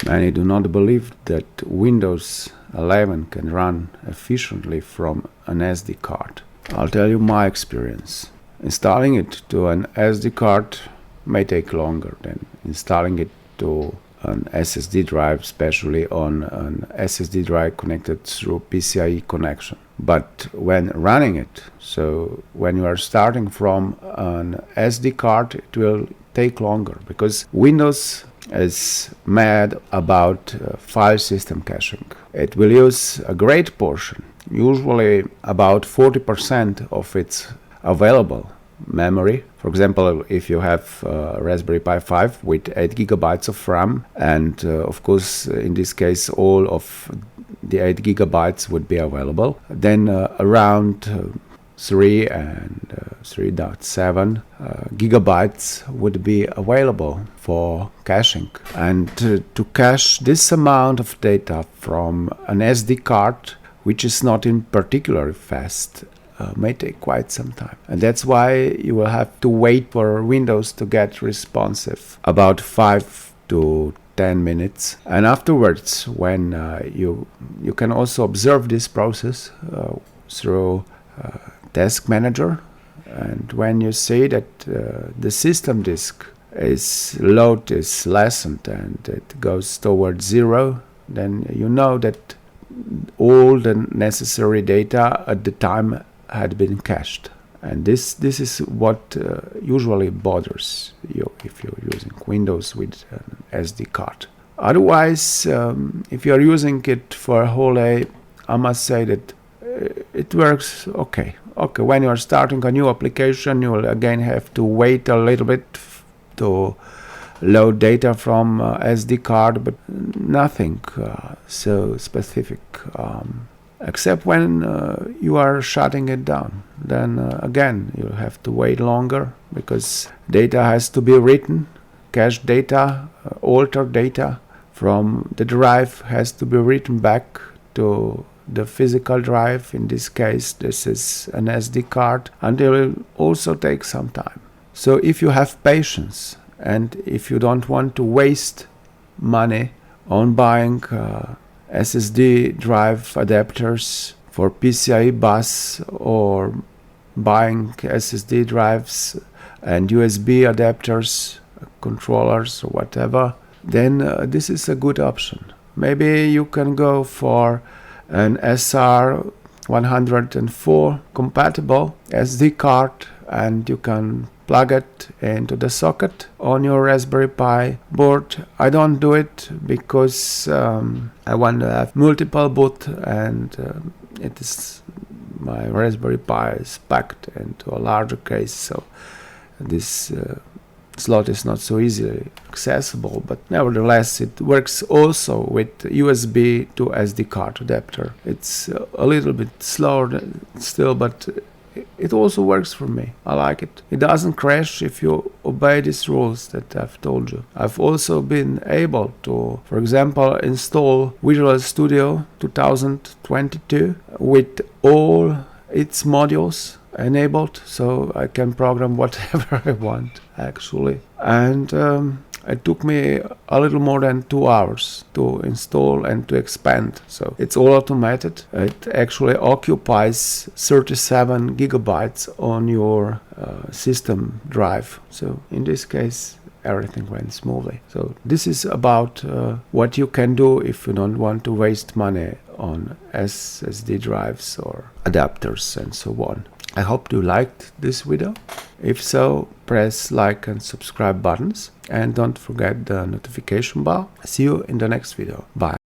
Many do not believe that Windows 11 can run efficiently from an SD card. I'll tell you my experience. Installing it to an SD card may take longer than installing it to an SSD drive, especially on an SSD drive connected through PCIe connection. But when running it, so when you are starting from an SD card, it will take longer because Windows is mad about file system caching. It will use a great portion, usually about 40% of its available memory. For example, if you have Raspberry Pi 5 with 8 gigabytes of RAM, and of course in this case all of the 8 gigabytes would be available, then around 3 and 3.7 gigabytes would be available for caching. And to cache this amount of data from an SD card, which is not in particular fast, may take quite some time. And that's why you will have to wait for Windows to get responsive, about 5 to 10 minutes. And afterwards, when you can also observe this process through Task Manager, and when you see that the system disk load is lessened and it goes towards 0, then you know that all the necessary data at the time had been cached. And this is what usually bothers you if you're using Windows with an SD card. Otherwise, if you're using it for a whole day, I must say that it works okay. When you are starting a new application, you will again have to wait a little bit to load data from SD card, but nothing so specific. Except when you are shutting it down. Then again, you have to wait longer because data has to be written, cached data, altered data from the drive has to be written back to the physical drive. In this case, this is an SD card, and it will also take some time. So if you have patience and if you don't want to waste money on buying SSD drive adapters for PCIe bus or buying SSD drives and USB adapters, controllers or whatever, then this is a good option. Maybe you can go for an SR104 compatible SD card and you can plug it into the socket on your Raspberry Pi board. I don't do it because I want to have multiple boot, and my Raspberry Pi is packed into a larger case, so this slot is not so easily accessible, but nevertheless it works also with USB to SD card adapter. It's a little bit slower still, but it also works for me. I like it. It doesn't crash if you obey these rules that I've told you. I've also been able to, for example, install Visual Studio 2022 with all its modules enabled, so I can program whatever I want actually. And it took me a little more than 2 hours to install and to expand. So it's all automated. It actually occupies 37 gigabytes on your system drive. So in this case, everything went smoothly. So this is about what you can do if you don't want to waste money on SSD drives or adapters and so on. I hope you liked this video. If so, press like and subscribe buttons and don't forget the notification bell. See you in the next video. Bye.